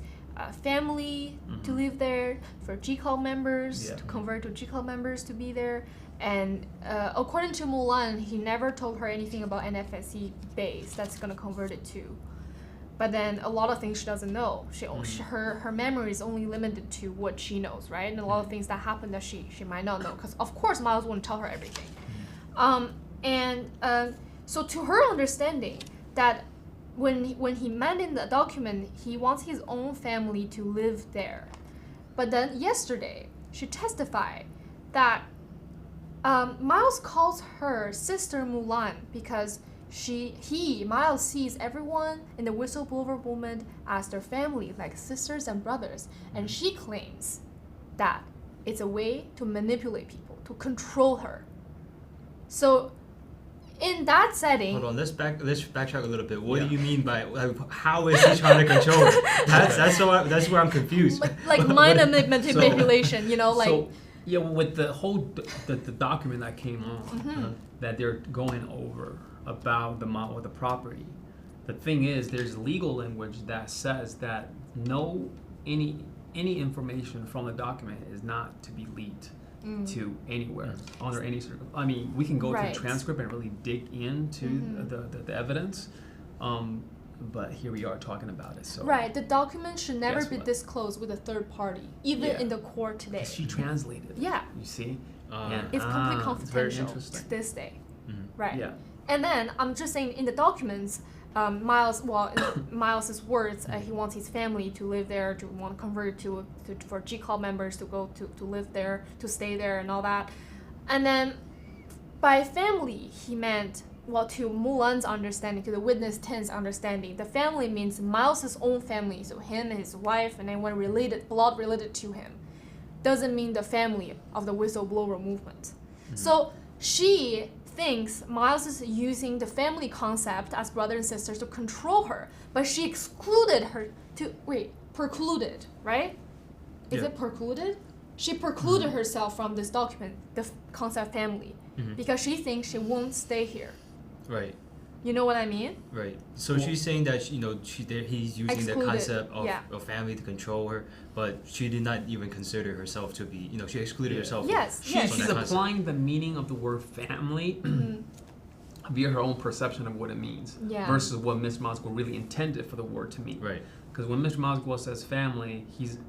C: family to live there, for GCOL members to convert to GCOL members to be there. And according to Mulan, he never told her anything about NFSC base that's going to convert it to. But then a lot of things she doesn't know. Her memory is only limited to what she knows, right? And a lot of things that happen that she might not know, because of course Miles won't tell her everything. So to her understanding, that when he meant in the document, he wants his own family to live there. But then yesterday, she testified that Miles calls her sister Mulan because Miles sees everyone in the whistleblower movement as their family, like sisters and brothers, and she claims that it's a way to manipulate people, to control her. So in that setting,
A: hold on, let's backtrack a little bit. What do you mean by how is he trying to control her? That's where I'm confused.
C: Like mind manipulation,
D: So, yeah, with the whole the document that came on, that they're going over about the property. The thing is, there's legal language that says that any information from the document is not to be leaked to anywhere under any circumstance. I mean, we can go to the transcript and really dig into the evidence, but here we are talking about it. So
C: the document should never be disclosed with a third party, even in the court today.
D: She translated it.
C: Yeah.
D: You see?
C: It's completely confidential to this day. Right.
D: Yeah.
C: And then I'm just saying, in the documents, in Miles's words, he wants his family to live there, to want to convert for G Club members to go to live there, to stay there, and all that. And then by family, he meant, to Mulan's understanding, to the witness 10's understanding, the family means Miles's own family, so him and his wife and anyone blood related to him. Doesn't mean the family of the whistleblower movement. So she thinks Miles is using the family concept as brothers and sisters to control her, but she precluded, right? Is it precluded? She precluded herself from this document, the concept family, because she thinks she won't stay here.
A: Right.
C: You know what I mean?
A: Right. So she's saying that he's using the concept of family to control her, but she did not even consider herself to be. She excluded herself.
C: Yes.
D: She's applying the meaning of the word family via her own perception of what it means, versus what Mr. Moscow really intended for the word to mean.
A: Right.
D: Because when Mr. Moscow says family, he's,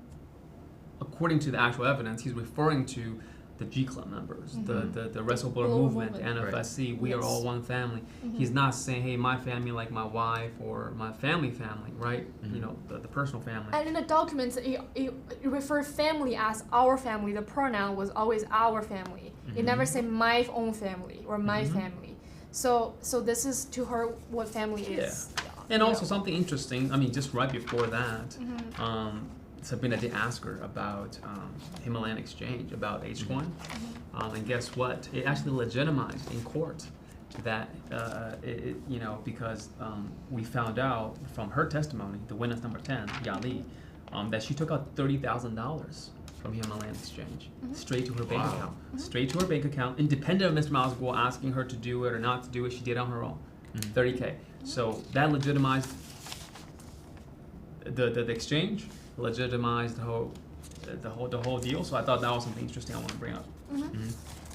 D: according to the actual evidence, he's referring to the G Club members, the wrestleblowers movement, NFSC, we are all one family. He's not saying, hey, my family like my wife or my family, right? The personal family.
C: And in the documents, it referred family as our family. The pronoun was always our family. It never said my own family or my family. So this is to her what family is.
D: And also something interesting, just right before that, Sabrina did ask her about Himalayan exchange, about H1, and guess what? It actually legitimized in court that because we found out from her testimony, the witness number 10, Yali, that she took out $30,000 from Himalayan exchange straight to her bank account, independent of Mr. Moscow asking her to do it or not to do it. She did it on her own, $30K. So that legitimized the exchange. Legitimized the whole deal. So I thought that was something interesting I want to bring up.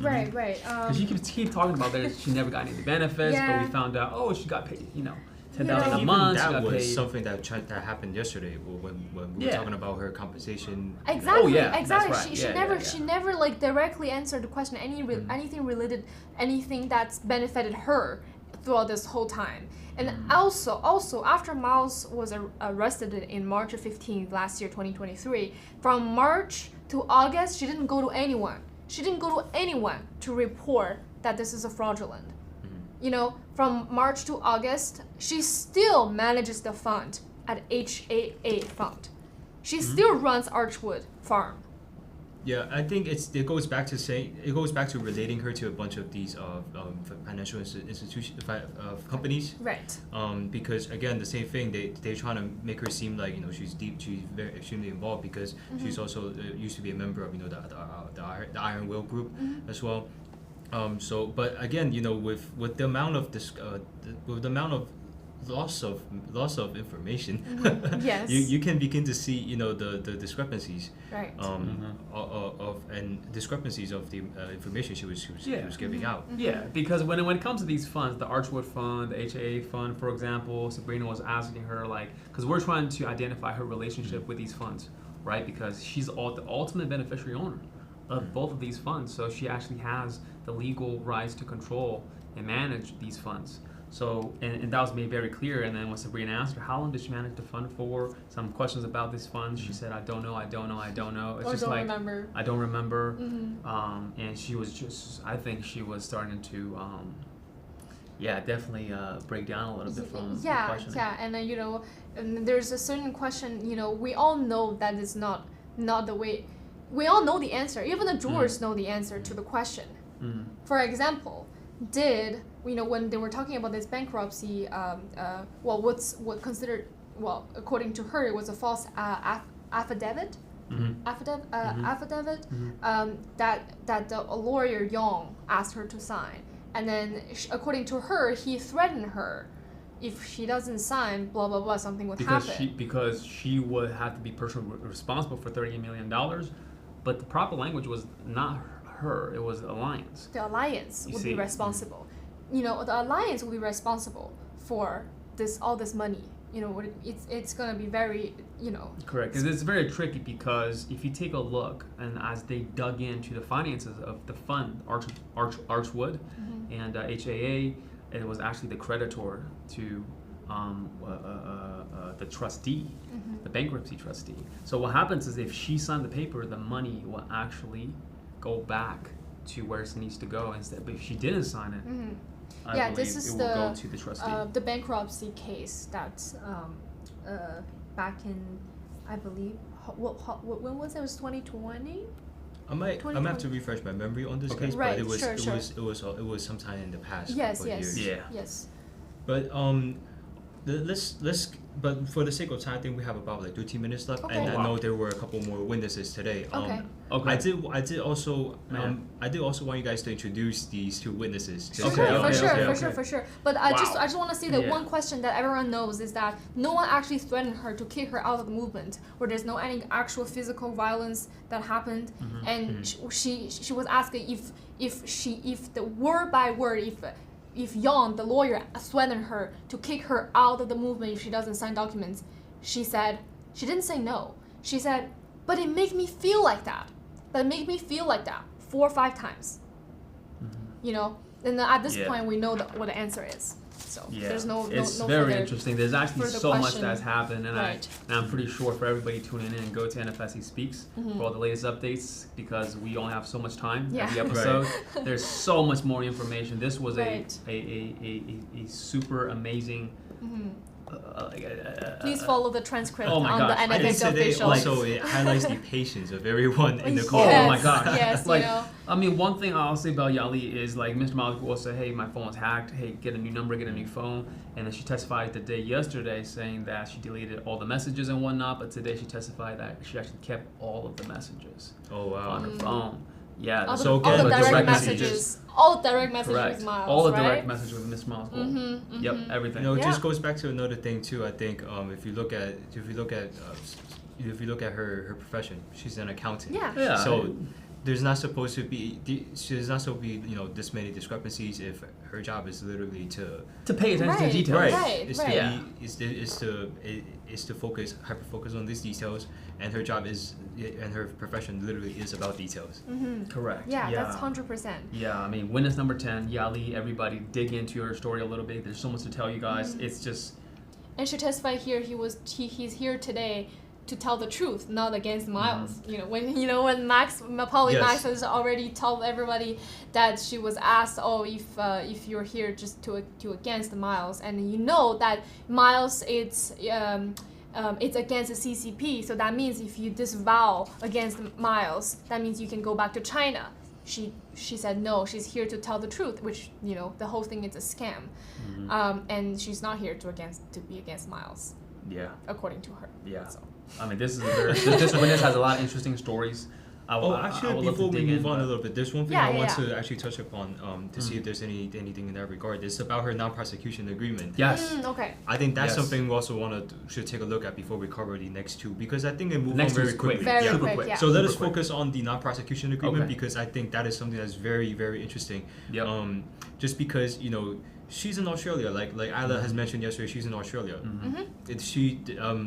C: Right.
D: Because she keep talking about that she never got any benefits, but we found out she got paid $10,000 a month.
A: That was something that happened yesterday when we were talking about her compensation.
C: Exactly.
D: Exactly.
C: Right. She never directly answered the question. Anything related, anything that's benefited her throughout this whole time. And also after Miles was arrested in March 15th last year, 2023, from March to August, she didn't go to anyone. She didn't go to anyone to report that this is a fraudulent. From March to August, she still manages the fund at HAA Fund. She still runs Archwood Farm.
A: Yeah, I think it goes back to relating her to a bunch of these financial institutions, companies.
C: Right.
A: Because again, the same thing. They're trying to make her seem like she's very extremely involved because she's also used to be a member of the Iron Will group as well. But again, with the amount of loss of information.
C: Yes.
A: you can begin to see the discrepancies.
C: Right.
A: And discrepancies of the information she was giving out.
D: Yeah, because when it comes to these funds, the Archwood Fund, the HAA Fund, for example, Sabrina was asking her because we're trying to identify her relationship with these funds, right? Because she's the ultimate beneficiary owner of both of these funds, so she actually has the legal rights to control and manage these funds. So, and that was made very clear. And then when Sabrina asked her, how long did she manage the fund for? Some questions about this fund. She said, I don't know. It's just like,
C: remember.
D: I don't remember. And she was I think she was starting to, definitely break down a little bit from the question.
C: Yeah, and then, and there's a certain question, we all know that is not the way, we all know the answer. Even the jurors know the answer to the question. For example, when they were talking about this bankruptcy, according to her, it was a false affidavit. Affidavit that a lawyer Young asked her to sign, and then according to her, he threatened her. If she doesn't sign, blah blah blah, something would happen.
D: Because she would have to be personally responsible for $38 million, but the proper language was not her; it was the alliance.
C: The alliance would be responsible. The alliance will be responsible for all this money. It's gonna be very,
D: Correct, because it's very tricky, because if you take a look, and as they dug into the finances of the fund, Archwood and HAA, it was actually the creditor to the trustee, the bankruptcy trustee. So what happens is, if she signed the paper, the money will actually go back to where it needs to go instead. But if she didn't sign it, I believe
C: this is
D: it will go to the trustee.
C: The bankruptcy case that's back in, I believe, when was it? It was 2020.
A: I might have to refresh my memory on this case,
C: right,
A: but it was sometime in the past.
C: Yes.
A: Years. But but for the sake of time, I think we have about 13 minutes left, and I know there were a couple more witnesses today.
C: Okay.
A: I did also want you guys to introduce these two witnesses.
C: For sure. But I just want to say that one question that everyone knows is that no one actually threatened her to kick her out of the movement, or there's no any actual physical violence that happened. And she was asking if the word by word, if Yang, the lawyer, threatened her to kick her out of the movement if she doesn't sign documents, she said, she didn't say no. She said, but it made me feel like that. 4 or 5 times. And at this point, we know what the answer is. So there's
D: it's
C: no
D: very interesting. There's actually so much that's happened, and
C: right.
D: I'm pretty sure for everybody tuning in, go to NFSC Speaks for all the latest updates, because we only have so much time every episode. There's so much more information. This was a super amazing.
C: Please follow the transcript
D: on
C: the NFSC official.
A: Also, it highlights the patience of everyone in the call.
D: Oh my gosh.
C: Yes,
D: I mean, one thing I'll say about Yali is, Mr. Malik will say, hey, my phone was hacked. Hey, get a new number, get a new phone. And then she testified yesterday saying that she deleted all the messages and whatnot, but today she testified that she actually kept all of the messages on her phone. Yeah,
C: all the direct messages. All the direct messages with Miles,
D: all the direct messages with Miss Miles. Yep, everything.
A: It just goes back to another thing too. I think if you look at her profession, she's an accountant.
C: Yeah.
A: So there's not supposed to be this many discrepancies if her job is literally to
D: pay attention to details.
C: Right.
A: Is to hyper focus on these details, and her job and her profession literally is about details.
D: Correct.
C: Yeah, that's 100%.
D: Yeah, I mean, witness number 10, Yali. Everybody dig into her story a little bit. There's so much to tell you guys. It's just.
C: And she testified here. He's here today to tell the truth, not against Miles. When Max has already told everybody that she was asked, if you're here just to against Miles, and that Miles it's against the CCP, so that means if you disavow against Miles, that means you can go back to China. She said no, she's here to tell the truth, which the whole thing is a scam, and she's not here to be against Miles.
D: Yeah.
C: According to her.
D: Yeah.
C: So.
D: I mean, this witness has a lot of interesting stories.
A: Actually, before we move on a little bit, there's one thing I want to actually touch upon to see if there's anything in that regard. It's about her non-prosecution agreement.
D: Yes.
C: Okay.
A: I think that's something we also should take a look at before we cover the next two, because I think it moves on very quickly.
C: Very quick, yeah.
A: So let us focus on the non-prosecution agreement because I think that is something that's very, very interesting.
D: Yep.
A: Just because, she's in Australia, like Isla has mentioned yesterday, she's in Australia. She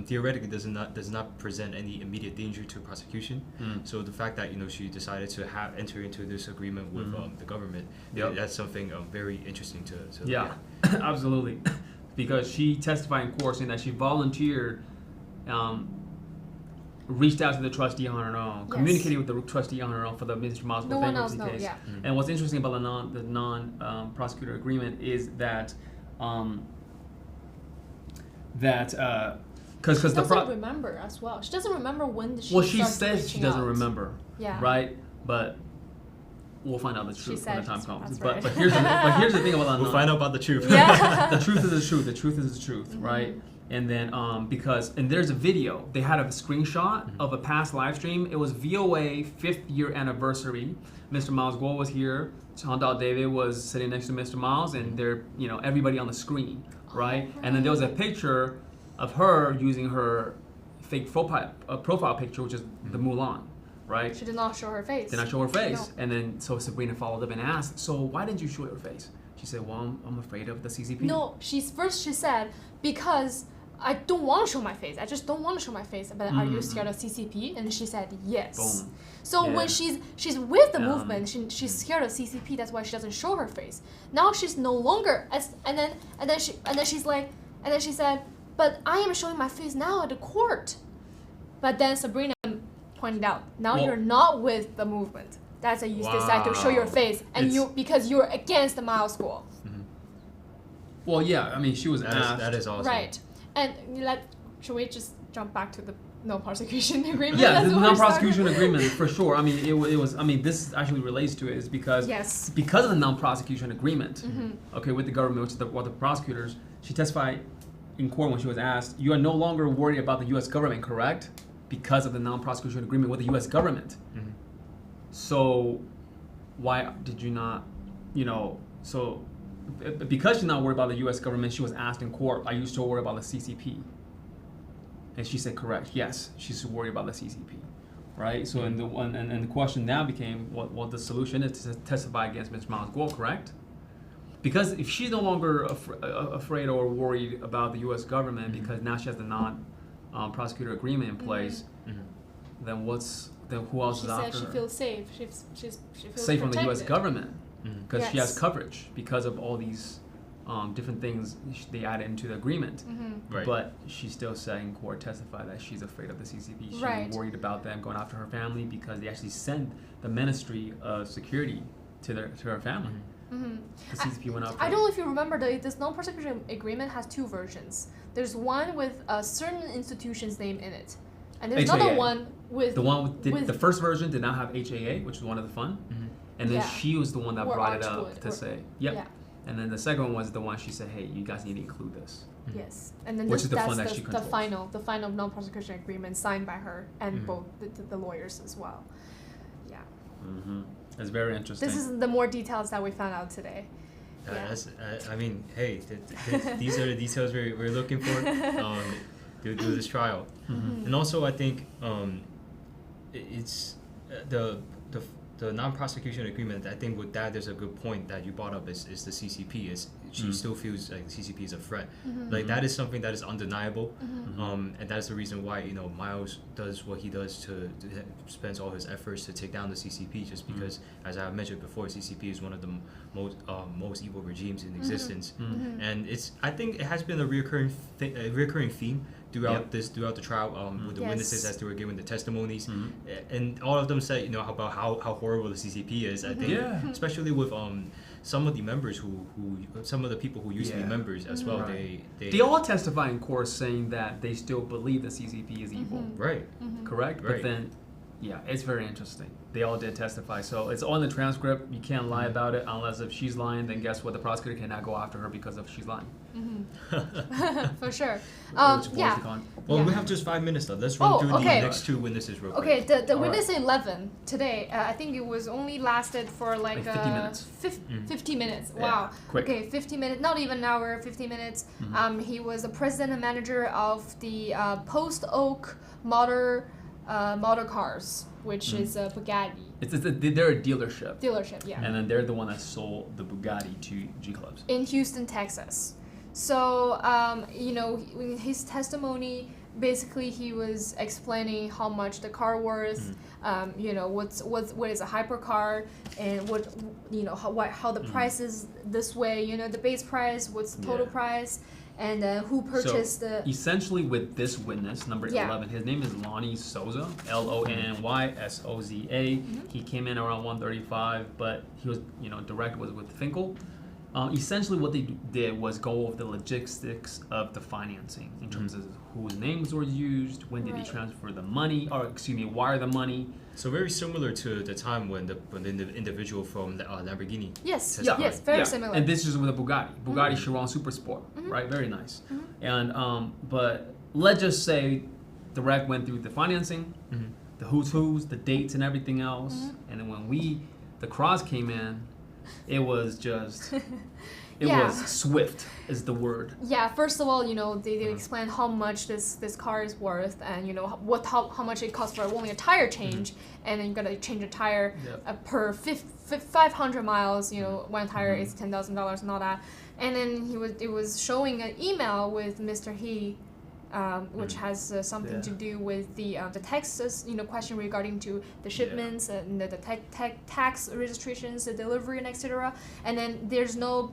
A: theoretically does not present any immediate danger to prosecution. So the fact that she decided to enter into this agreement with the government, that's something very interesting to look at.
D: Absolutely, because she testified in court saying that she volunteered. Reached out to the trustee on her own, communicated with the trustee on her own for the Mr. Miles bankruptcy case.
C: Yeah.
D: And what's interesting about the non-prosecutor agreement is that because
C: she doesn't remember as well. She doesn't remember when she.
D: Well, she says she doesn't remember.
C: Yeah.
D: Right, but we'll find out the truth when the time comes.
C: Right.
D: But here's the thing about
A: we'll find out about the truth.
C: Yeah.
D: The truth is the truth. The truth is the truth. Right. And then and there's a video. They had a screenshot of a past live stream. It was VOA 5th year anniversary. Mr. Miles Guo was here. Chantal David was sitting next to Mr. Miles, and they're everybody on the screen, right? And then there was a picture of her using her fake profile picture, which is the Mulan, right?
C: She did not show her face.
D: Did not show her face.
C: No.
D: And then so Sabrina followed up and asked, so why didn't you show your face? She said, well, I'm afraid of the CCP.
C: No, she said because I don't want to show my face. I just don't want to show my face. But are you scared of CCP? And she said yes.
D: Boom.
C: So when she's with the movement, she's scared of CCP. That's why she doesn't show her face. Now she's no longer and then she said, but I am showing my face now at the court. But then Sabrina pointed out, now you're not with the movement. That's why you decide to show your face, and because you're against the Miles School.
D: Well, yeah, I mean, she was asked.
A: That is awesome.
C: Right. And should we just jump back to the no prosecution agreement?
D: Yeah, the non-prosecution agreement for sure. I mean, it was. I mean, this actually relates to it is because of the non-prosecution agreement. Okay, with the government, which the prosecutors, she testified in court when she was asked, "You are no longer worried about the U.S. government, correct? Because of the non-prosecution agreement with the U.S. government. So, why did you not? So." Because she's not worried about the U.S. government, she was asked in court, "Are you still worried about the CCP?" And she said, "Correct. Yes, she's worried about the CCP." Right. So, and the question now became, what the solution is to testify against Mr. Miles Guo, correct? Because if she's no longer afraid or worried about the U.S. government, because now she has the non-prosecutor agreement in place, then who else is after her?
C: She said she feels safe. She feels
D: safe from the U.S.
C: protected.
D: government. Because she has coverage because of all these different things they added into the agreement.
A: Right.
D: But she still said in court, testified that she's afraid of the CCP. She's worried about them going after her family because they actually sent the Ministry of Security to her family. The CCP went after her.
C: I don't know if you remember, this non-prosecution agreement has two versions. There's one with a certain institution's name in it. And there's
D: HAA.
C: another one with...
D: The first version did not have HAA, which was one of the fun. And then she was the one that brought it up to say, yep. And then the second one was the one she said, hey, you guys need to include this.
C: Yes. And then
D: which is the
C: that's
D: fund that she controls.
C: the final non-prosecution agreement signed by her and both the lawyers as well. Yeah.
D: It's very interesting.
C: This is the more details that we found out today.
A: I mean, hey, these are the details we're looking for to do this trial. And also, I think it's the non-prosecution agreement. I think with that, there's a good point that you brought up is the CCP. She still feels like the CCP is a threat. Like that is something that is undeniable, and that's the reason why Miles does what he does to spends all his efforts to take down the CCP. Just because, as I mentioned before, CCP is one of the most evil regimes in existence, and I think it has been a recurring theme throughout the trial with the witnesses as they were giving the testimonies, and all of them said about how horrible the CCP is. I think, especially with some of the members some of the people who used to be members as well. They
D: all testify in court saying that they still believe the CCP is evil.
A: Right.
D: Correct.
A: Right.
D: But then Yeah, it's very interesting. They all did testify. So it's on the transcript. You can't lie about it unless if she's lying, then guess what? The prosecutor cannot go after her because of she's lying.
C: For sure.
A: Well, we have just 5 minutes left. Let's run through the next 2 witnesses real quick.
C: Okay, the witness 11 today, I think it was only lasted for like
D: 50 minutes.
C: 50 minutes.
D: Yeah,
C: Wow.
D: quick.
C: Okay, 50 minutes, not even an hour, 50 minutes. He was the president and manager of the Post Oak Motor Cars, which is a Bugatti.
D: They're a dealership.
C: Dealership, yeah.
D: And then they're the one that sold the Bugatti to G-Clubs.
C: In Houston, Texas. So, in his testimony, basically he was explaining how much the car worth, what is a hypercar, and how the price is this way, the base price, what's the total price, and who purchased the...
D: Essentially with this witness, number 11, his name is Lonnie Souza, Lonnysoza. He came in around 1:35, but he was, direct was with Finkel. Essentially what they did was go over the logistics of the financing in terms of whose names were used, when did they transfer the money, wire the money.
A: So very similar to the time when the individual from Lamborghini.
C: Yes, very similar.
D: And this is with a Bugatti Chiron Super Sport, right? Very nice. And but let's just say the rec went through the financing, the who's, the dates and everything else, and then when the cross came in, it was just, it was swift is the word.
C: Yeah, first of all, they explained how much this car is worth, and how much it costs for only a tire change, and then you gotta change a tire per 500 miles. One tire is $10,000 and all that. And then it was showing an email with Mr. He. Which has something to do with the taxes, question regarding to the shipments and the tax registrations, the delivery, and etc. And then there's a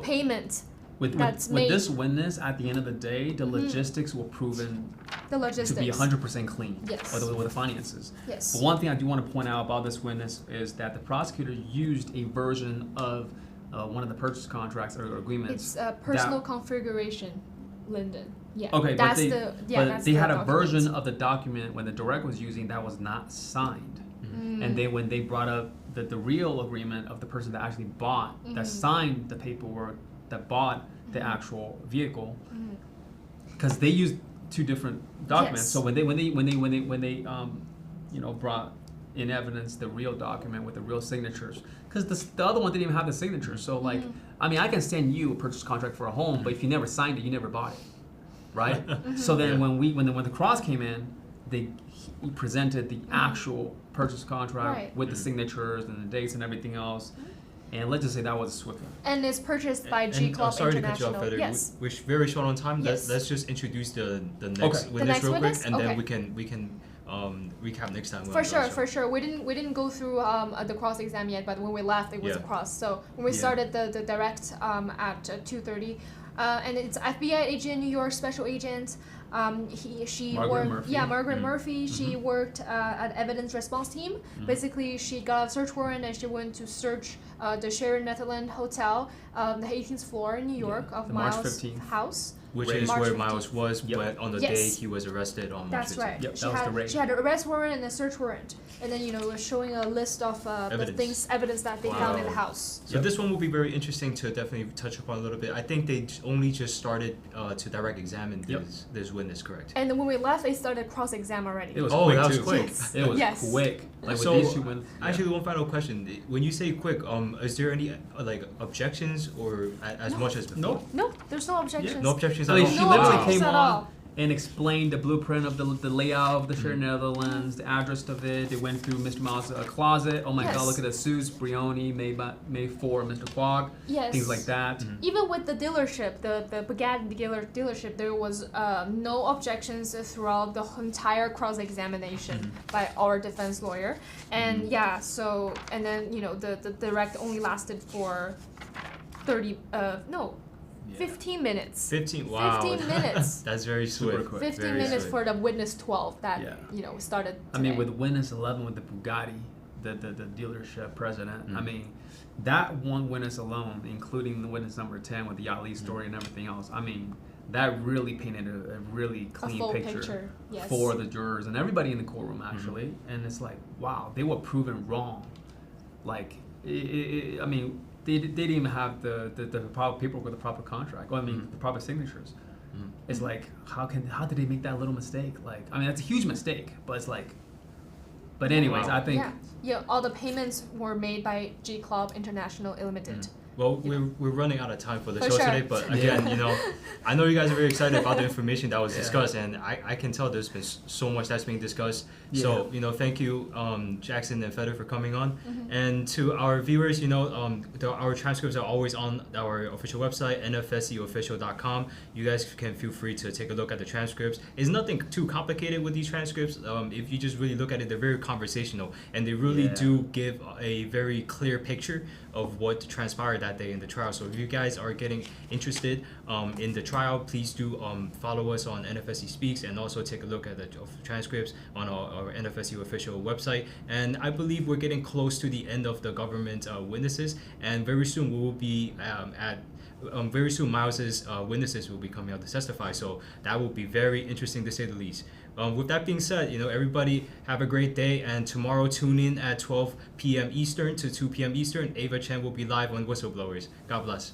C: payment that's made.
D: With this witness, at the end of the day, the logistics were proven to be 100% clean.
C: Yes.
D: With the finances.
C: Yes.
D: But one thing I do want to point out about this witness is that the prosecutor used a version of one of the purchase contracts or agreements.
C: It's personal configuration. Lyndon. Yeah.
D: Okay,
C: that's
D: but they had a version of the document when the direct was using that was not signed. And then when they brought up the real agreement of the person that actually bought, that signed the paperwork, that bought the actual vehicle, because they used 2 different documents. So when they brought in evidence the real document with the real signatures, because the other one didn't even have the signature. So I can send you a purchase contract for a home, but if you never signed it, you never bought it, right? So then when the cross came in, he presented the actual purchase contract with the signatures and the dates and everything else. And let's just say that was a swift one.
C: And it's purchased by G-Club
A: Sorry
C: International.
A: to cut you off, Heather.
C: Yes.
A: We're very short on time.
C: Yes.
A: Let's just introduce the next witness real quick, and then we can recap next time.
C: For sure. We didn't go through the cross exam yet, but when we left, it was a cross. So when we started the direct at 2:30, and it's FBI agent, New York special agent. Margaret Murphy. She worked at evidence response team. Basically, she got a search warrant and she went to search the Sheraton Netherland Hotel, the 18th floor in New York of Miles' house.
A: Which is where Miles was, but on the day he was arrested on March 15th.
C: That's right.
D: Yep, that was the raid.
C: She had an arrest warrant and a search warrant, and then was showing a list of evidence that they found in the house.
A: So this one will be very interesting to definitely touch upon a little bit. I think they only just started to direct examine this witness, correct?
C: And then when we left, they started cross-exam already.
D: It was quick
A: that was
D: too.
A: quick.
D: It was quick.
A: Actually, one final question. When you say quick, is there any objections or as much as before?
C: No, there's no objections.
A: No objections at all.
D: She literally came on and explained the blueprint of the layout of the Sheraton Netherlands, the address of it. They went through Mr. Miles' closet. Oh my God, look at the suits, Brioni, made for Mr. Quagg.
C: Yes.
D: Things like that.
C: Even with the dealership, the Bugatti dealership, there was no objections throughout the entire cross-examination by our defense lawyer. And and then the direct only lasted for 15 minutes.
A: 15
C: minutes.
A: That's very swift.
C: 15 minutes for the witness 12 that started today.
D: I mean, with witness 11 with the Bugatti, the dealership president, I mean, that one witness alone, including the witness number 10 with the Ali story and everything else, I mean, that really painted a really clean picture
C: yes.
D: for the jurors and everybody in the courtroom actually. And it's like, wow, they were proven wrong. Like, I mean, they didn't even have the proper paperwork with the proper contract. Well, I mean, the proper signatures. It's like, how did they make that little mistake? Like, I mean, that's a huge mistake, but it's like, but anyways, I think.
C: Yeah, all the payments were made by G Club International Limited.
A: Well, we're running out of time for the show today, but again, you know, I know you guys are very excited about the information that was discussed, and I can tell there's been so much that's being discussed. So, you know, thank you, Jackson and Feder, for coming on. And to our viewers, you know, our transcripts are always on our official website, nfscofficial.com. You guys can feel free to take a look at the transcripts. It's nothing too complicated with these transcripts. If you just really look at it, they're very conversational, and they really do give a very clear picture of what transpired that day in the trial. So if you guys are getting interested in the trial, please do follow us on NFSC Speaks, and also take a look at the transcripts on our NFSC official website. And I believe we're getting close to the end of the government witnesses, and very soon we will be very soon Miles's witnesses will be coming out to testify. So that will be very interesting to say the least. With that being said, you know, everybody have a great day, and tomorrow tune in at 12 p.m. Eastern to 2 p.m. Eastern. Ava Chen will be live on Whistleblowers. God bless.